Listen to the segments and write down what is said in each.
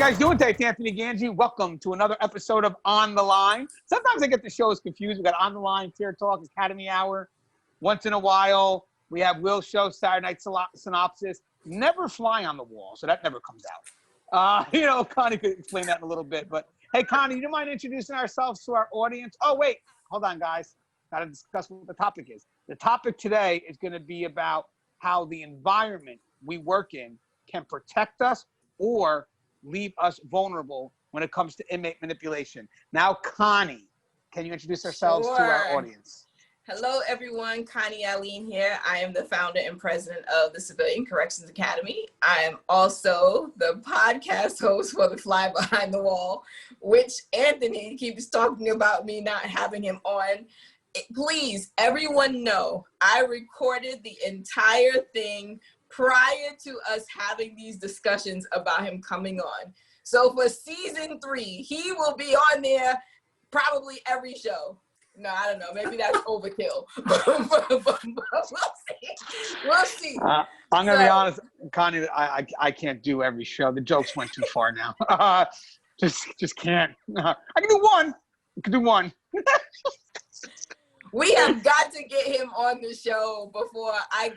guys doing today? It's Anthony Gangi. Welcome to another episode of On the Line. Sometimes I get the shows confused. We got On the Line, Tier Talk, Academy Hour. Once in a while, we have Will's show, Saturday Night Synopsis. Never Fly on the Wall, so that never comes out. Connie could explain that in a little bit. But hey, Connie, you don't mind introducing ourselves to our audience? Oh, wait. Hold on, guys. Got to discuss what the topic is. The topic today is going to be about how the environment we work in can protect us or leave us vulnerable when it comes to inmate manipulation. Now, Connie, can you introduce ourselves to our audience? Hello, everyone. Connie Alleyne here. I am the founder and president of the Civilian Corrections Academy. I am also the podcast host for the Fly Behind the Wall, which Anthony keeps talking about me not having him on. Please, everyone know, I recorded the entire thing prior to us having these discussions about him coming on. So for season 3, he will be on there probably every show. No, I don't know. Maybe that's overkill. but we'll see. I'm going to be honest, Connie, I can't do every show. The jokes went too far now. Just can't. I can do one. We have got to get him on the show before I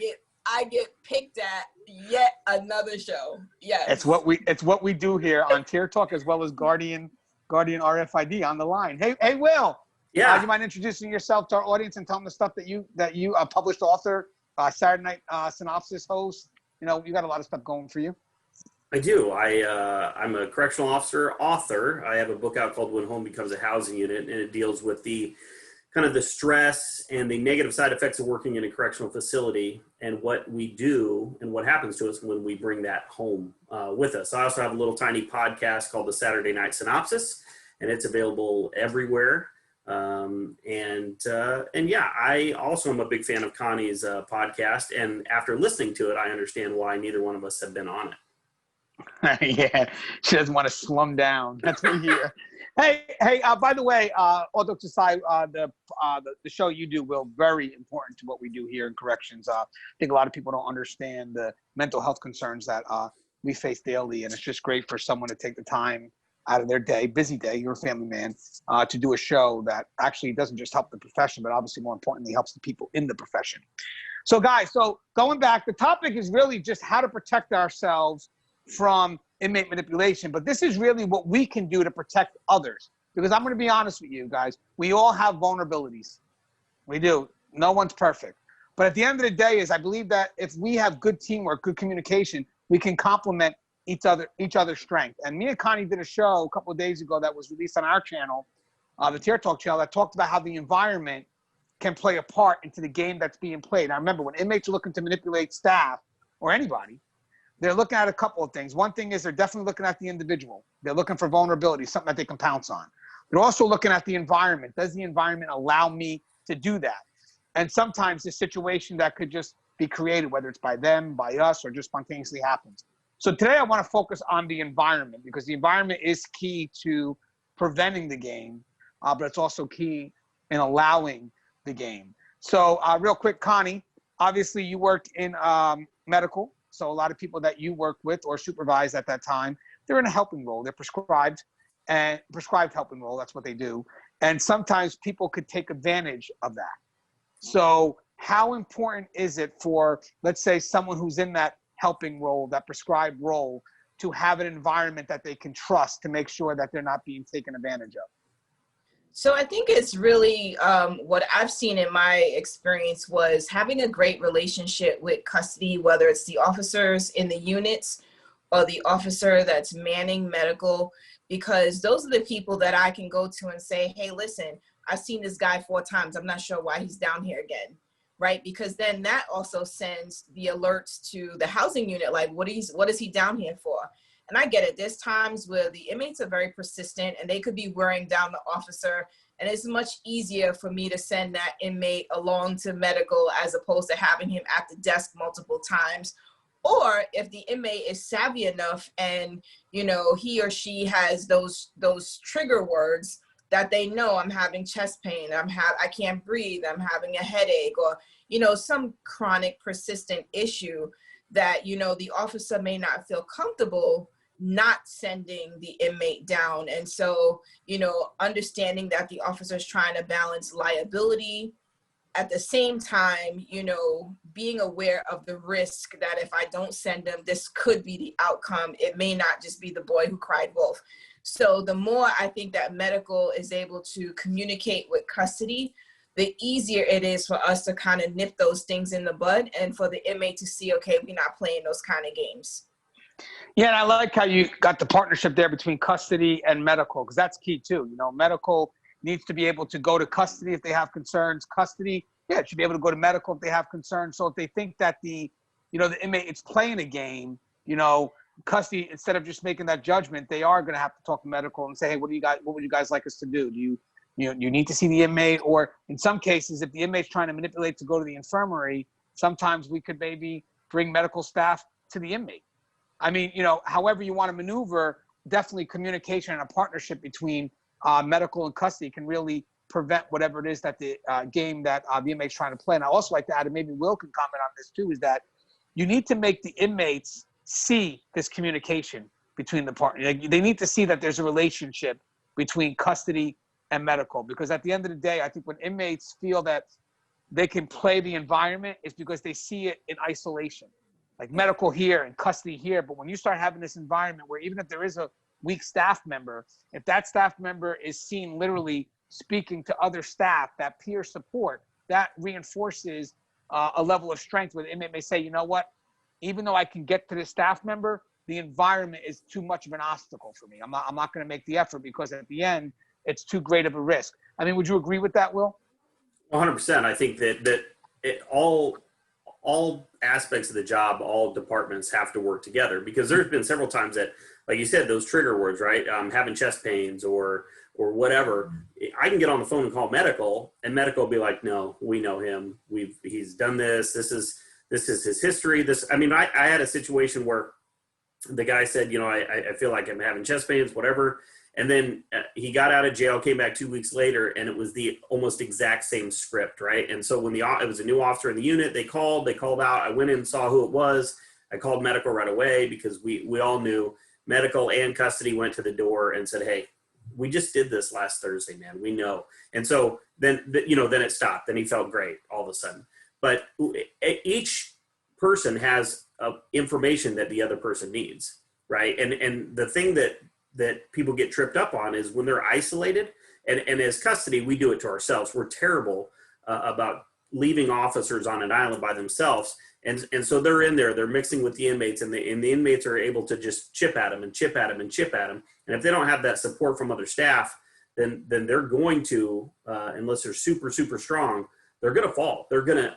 get picked at yet another show. Yes. It's what we do here on Tier Talk as well as Guardian RFID On the Line. Hey Will. Yeah. You mind introducing yourself to our audience and telling the stuff that you published author, Saturday Night Synopsis host. You got a lot of stuff going for you. I do. I'm a correctional officer, author. I have a book out called When Home Becomes a Housing Unit, and it deals with the kind of the stress and the negative side effects of working in a correctional facility and what we do and what happens to us when we bring that home with us. I also have a little tiny podcast called the Saturday Night Synopsis, and it's available everywhere. I also am a big fan of Connie's podcast, and after listening to it, I understand why neither one of us have been on it. Yeah, she doesn't want to slum down. That's what we hear. Hey, by the way, all jokes aside, the show you do, Will, very important to what we do here in corrections. I think a lot of people don't understand the mental health concerns that we face daily, and it's just great for someone to take the time out of their day, busy day, you're a family man, to do a show that actually doesn't just help the profession, but obviously more importantly helps the people in the profession. So guys, going back, the topic is really just how to protect ourselves from inmate manipulation, but this is really what we can do to protect others. Because I'm going to be honest with you guys, we all have vulnerabilities. We do. No one's perfect. But at the end of the day I believe that if we have good teamwork, good communication, we can complement each other's strength. And me and Connie did a show a couple of days ago that was released on our channel, the Tier Talk channel, that talked about how the environment can play a part into the game that's being played. Now remember, when inmates are looking to manipulate staff or anybody, they're looking at a couple of things. One thing is they're definitely looking at the individual. They're looking for vulnerability, something that they can pounce on. They're also looking at the environment. Does the environment allow me to do that? And sometimes the situation that could just be created, whether it's by them, by us, or just spontaneously happens. So today I want to focus on the environment because the environment is key to preventing the game, but it's also key in allowing the game. So real quick, Connie, obviously you worked in medical. So a lot of people that you work with or supervise at that time, they're in a helping role. They're prescribed helping role. That's what they do. And sometimes people could take advantage of that. So how important is it for, let's say, someone who's in that helping role, that prescribed role, to have an environment that they can trust to make sure that they're not being taken advantage of? So I think it's really what I've seen in my experience was having a great relationship with custody, whether it's the officers in the units or the officer that's manning medical, because those are the people that I can go to and say, hey, listen, I've seen this guy 4 times. I'm not sure why he's down here again. Right? Because then that also sends the alerts to the housing unit, like what is he down here for? And I get it. There's times where the inmates are very persistent and they could be wearing down the officer. And it's much easier for me to send that inmate along to medical as opposed to having him at the desk multiple times. Or if the inmate is savvy enough and, he or she has those trigger words that they know, I'm having chest pain, I can't breathe, I'm having a headache, or, some chronic persistent issue that, the officer may not feel comfortable not sending the inmate down. And so, you know, understanding that the officer is trying to balance liability, at the same time, you know, being aware of the risk that if I don't send them, this could be the outcome. It may not just be the boy who cried wolf. So the more I think that medical is able to communicate with custody, the easier it is for us to kind of nip those things in the bud and for the inmate to see, okay, we're not playing those kind of games. Yeah, and I like how you got the partnership there between custody and medical, because that's key too. You know, medical needs to be able to go to custody if they have concerns. Custody, yeah, it should be able to go to medical if they have concerns. So if they think that the inmate is playing a game, you know, custody, instead of just making that judgment, they are going to have to talk to medical and say, hey, what would you guys like us to do? Do you need to see the inmate? Or in some cases, if the inmate's trying to manipulate to go to the infirmary, sometimes we could maybe bring medical staff to the inmate. I mean, you know, however you want to maneuver, definitely communication and a partnership between medical and custody can really prevent whatever it is that the game that the inmate's trying to play. And I also like to add, and maybe Will can comment on this too, is that you need to make the inmates see this communication between the partners. Like, they need to see that there's a relationship between custody and medical, because at the end of the day, I think when inmates feel that they can play the environment, it's because they see it in isolation. Like medical here and custody here. But when you start having this environment where even if there is a weak staff member, if that staff member is seen literally speaking to other staff, that peer support, that reinforces a level of strength where the inmate may say, you know what, even though I can get to this staff member, the environment is too much of an obstacle for me. I'm not going to make the effort because at the end, it's too great of a risk. I mean, would you agree with that, Will? 100%. I think that all aspects of the job, all departments have to work together, because there's been several times that, like you said, those trigger words, right? Having chest pains or whatever. I can get on the phone and call medical, and medical will be like, no, we know him. He's done this. This is his history. I had a situation where the guy said, you know, I feel like I'm having chest pains, whatever. And then he got out of jail, came back 2 weeks later, and it was the almost exact same script, right? And so when it was a new officer in the unit, they called out. I went in and saw who it was. I called medical right away because we all knew. Medical and custody went to the door and said, hey, we just did this last Thursday, man. We know. And so then it stopped. Then he felt great all of a sudden. But each person has information that the other person needs, right? And the thing that people get tripped up on is when they're isolated, and as custody, we do it to ourselves. We're terrible about leaving officers on an island by themselves. And so they're in there, they're mixing with the inmates, and the inmates are able to just chip at them and chip at them and chip at them. And if they don't have that support from other staff, then they're going to, unless they're super, super strong, they're going to fall.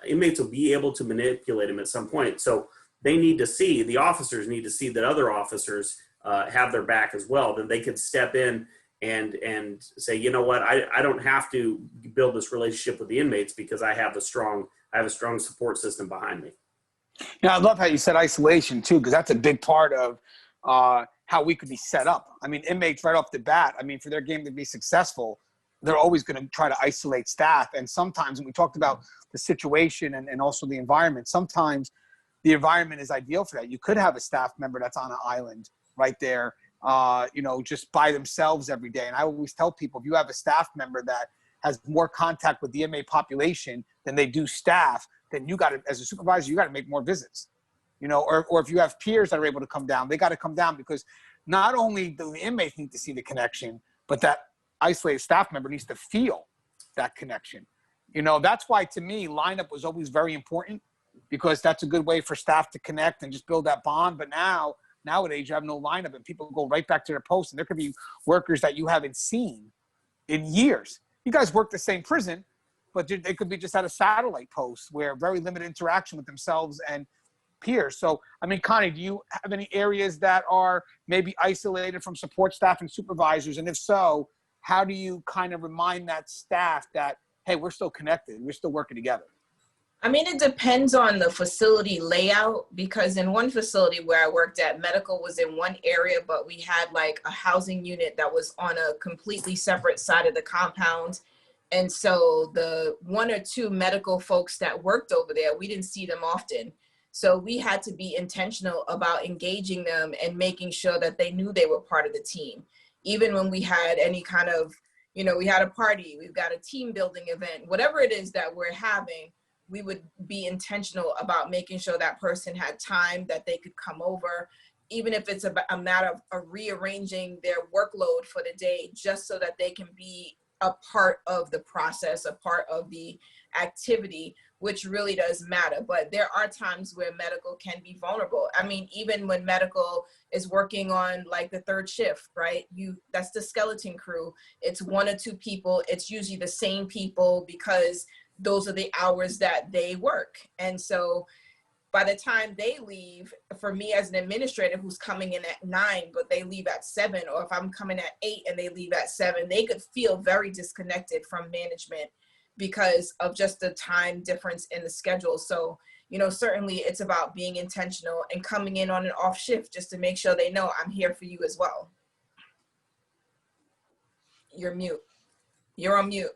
Inmates will be able to manipulate them at some point. So the officers need to see that other officers have their back as well. Then they could step in and say, you know what, I don't have to build this relationship with the inmates because I have a strong support system behind me. Yeah, I love how you said isolation too, because that's a big part of how we could be set up. I mean, inmates right off the bat, I mean, for their game to be successful, they're always going to try to isolate staff. And sometimes when we talked about the situation and also the environment, sometimes the environment is ideal for that. You could have a staff member that's on an island right there, just by themselves every day. And I always tell people, if you have a staff member that has more contact with the inmate population than they do staff, then you got to, as a supervisor, you got to make more visits, or if you have peers that are able to come down, they got to come down, because not only do the inmates need to see the connection, but that isolated staff member needs to feel that connection. That's why, to me, lineup was always very important, because that's a good way for staff to connect and just build that bond. But nowadays you have no lineup and people go right back to their post, and there could be workers that you haven't seen in years. You guys work the same prison, but they could be just at a satellite post where very limited interaction with themselves and peers. So, I mean, Connie, do you have any areas that are maybe isolated from support staff and supervisors? And if so, how do you kind of remind that staff that, hey, we're still connected, we're still working together? I mean, it depends on the facility layout, because in one facility where I worked at, medical was in one area, but we had like a housing unit that was on a completely separate side of the compound. And so the one or two medical folks that worked over there, we didn't see them often. So we had to be intentional about engaging them and making sure that they knew they were part of the team. Even when we had any kind of, you know, we had a party, we've got a team building event, whatever it is that we're having, we would be intentional about making sure that person had time that they could come over, even if it's a matter of rearranging their workload for the day, just so that they can be a part of the process, a part of the activity, which really does matter. But there are times where medical can be vulnerable. I mean, even when medical is working on like the third shift, right? That's the skeleton crew. It's 1 or 2 people. It's usually the same people because those are the hours that they work. And so by the time they leave, for me as an administrator who's coming in at 9, but they leave at 7, or if I'm coming at 8 and they leave at 7, they could feel very disconnected from management because of just the time difference in the schedule. So, you know, certainly it's about being intentional and coming in on an off shift just to make sure they know I'm here for you as well. You're mute. You're on mute.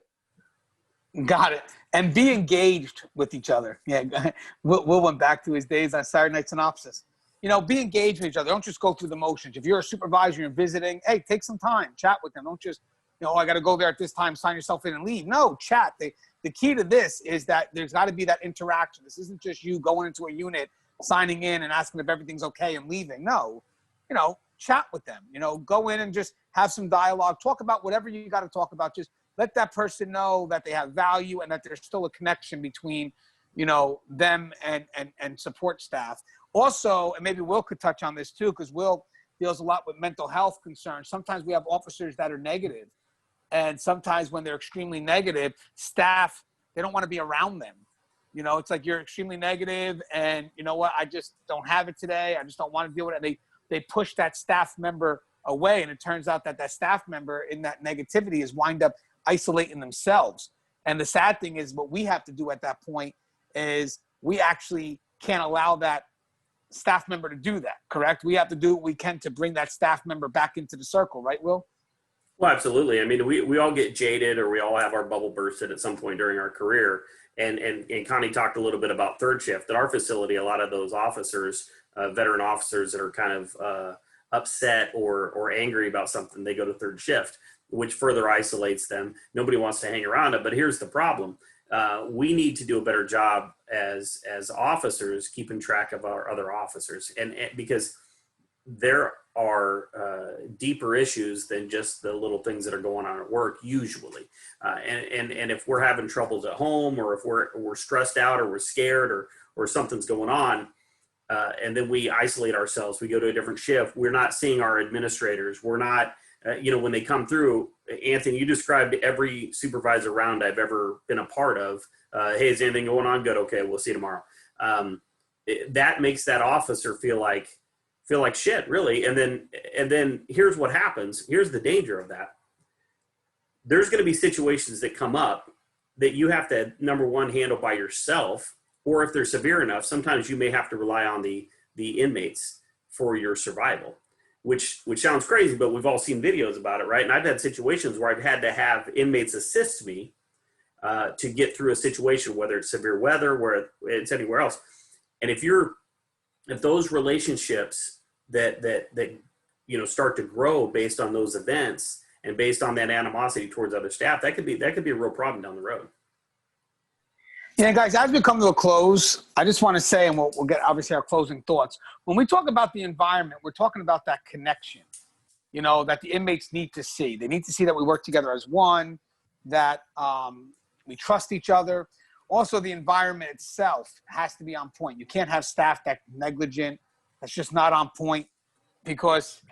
Got it. And be engaged with each other. Yeah, Will went back to his days on Saturday Night Synopsis. You know, be engaged with each other. Don't just go through the motions. If you're a supervisor, you're visiting, hey, take some time, chat with them. Don't just, you know, I got to go there at this time, sign yourself in and leave. No, chat. The key to this is that there's got to be that interaction. This isn't just you going into a unit, signing in and asking if everything's okay and leaving. No, you know, chat with them. You know, go in and just have some dialogue. Talk about whatever you got to talk about. Just let that person know that they have value and that there's still a connection between, you know, them and support staff. Also, and maybe Will could touch on this too, because Will deals a lot with mental health concerns. Sometimes we have officers that are negative, and sometimes when they're extremely negative, staff, they don't want to be around them. You know, it's like you're extremely negative and you know what, I just don't have it today. I just don't want to deal with it. They push that staff member away, and it turns out that staff member in that negativity is wind up isolating themselves. And the sad thing is what we have to do at that point is we actually can't allow that staff member to do that, correct? We have to do what we can to bring that staff member back into the circle, right, Will? Well, absolutely. I mean, we all get jaded, or we all have our bubble bursted at some point during our career. And Connie talked a little bit about third shift. At our facility, a lot of those officers, veteran officers that are kind of upset or angry about something, they go to third shift, which further isolates them. Nobody wants to hang around it. But here's the problem. We need to do a better job as officers keeping track of our other officers. And because there are deeper issues than just the little things that are going on at work usually. And if we're having troubles at home, or if we're stressed out, or we're scared, or something's going on, and then we isolate ourselves, we go to a different shift, we're not seeing our administrators, we're not, you know, when they come through, Anthony, you described every supervisor round I've ever been a part of. Hey, is anything going on? Good. Okay. We'll see you tomorrow. That makes that officer feel like shit, really. And then here's what happens. Here's the danger of that. There's going to be situations that come up that you have to, number one, handle by yourself, or if they're severe enough, sometimes you may have to rely on the inmates for your survival, which sounds crazy, but we've all seen videos about it, right? And I've had situations where I've had to have inmates assist me to get through a situation, whether it's severe weather, where it's anywhere else. And if those relationships that you know start to grow based on those events and based on that animosity towards other staff, that could be a real problem down the road. Yeah, guys, as we come to a close, I just want to say, and we'll get obviously our closing thoughts. When we talk about the environment, we're talking about that connection, you know, that the inmates need to see. They need to see that we work together as one, that we trust each other. Also, the environment itself has to be on point. You can't have staff that's negligent, that's just not on point, because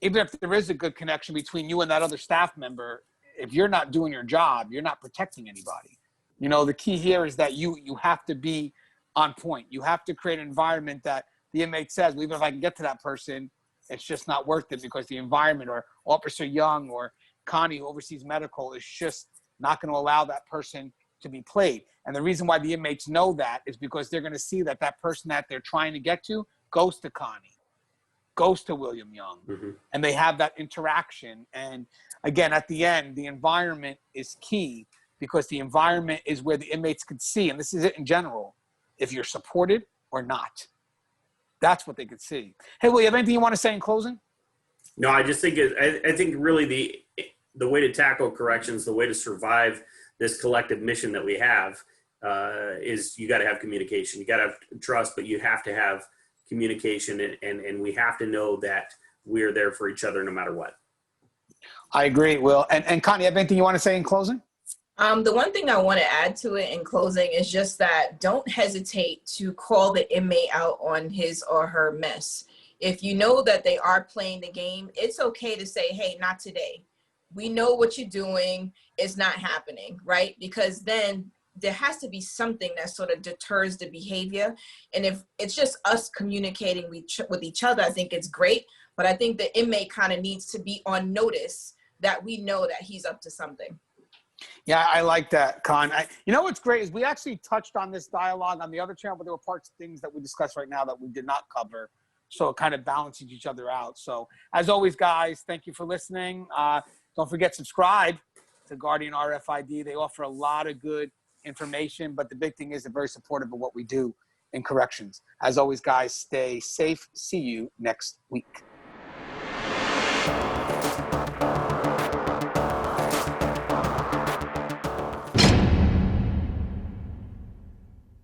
even if there is a good connection between you and that other staff member, if you're not doing your job, you're not protecting anybody. You know, the key here is that you have to be on point. You have to create an environment that the inmate says, well, even if I can get to that person, it's just not worth it, because the environment, or Officer Young or Connie, who oversees medical, is just not going to allow that person to be played. And the reason why the inmates know that is because they're going to see that that person that they're trying to get to goes to Connie, goes to William Young, and they have that interaction. And again, at the end, the environment is key, because the environment is where the inmates can see, and this is it in general, if you're supported or not. That's what they could see. Hey, Will, you have anything you want to say in closing? No, I just think I think really the way to tackle corrections, the way to survive this collective mission that we have is you got to have communication. You got to have trust, but you have to have communication, and we have to know that we're there for each other no matter what. I agree, Will. And Connie, have anything you want to say in closing? The one thing I want to add to it in closing is just that don't hesitate to call the inmate out on his or her mess. If you know that they are playing the game, it's okay to say, hey, not today. We know what you're doing. It's not happening, right? Because then there has to be something that sort of deters the behavior. And if it's just us communicating with each other, I think it's great. But I think the inmate kind of needs to be on notice that we know that he's up to something. Yeah, I like that, Con. You know what's great is we actually touched on this dialogue on the other channel, but there were parts of things that we discussed right now that we did not cover. So it kind of balances each other out. So as always, guys, thank you for listening. Don't forget, subscribe to Guardian RFID. They offer a lot of good information, but the big thing is they're very supportive of what we do in corrections. As always, guys, stay safe. See you next week.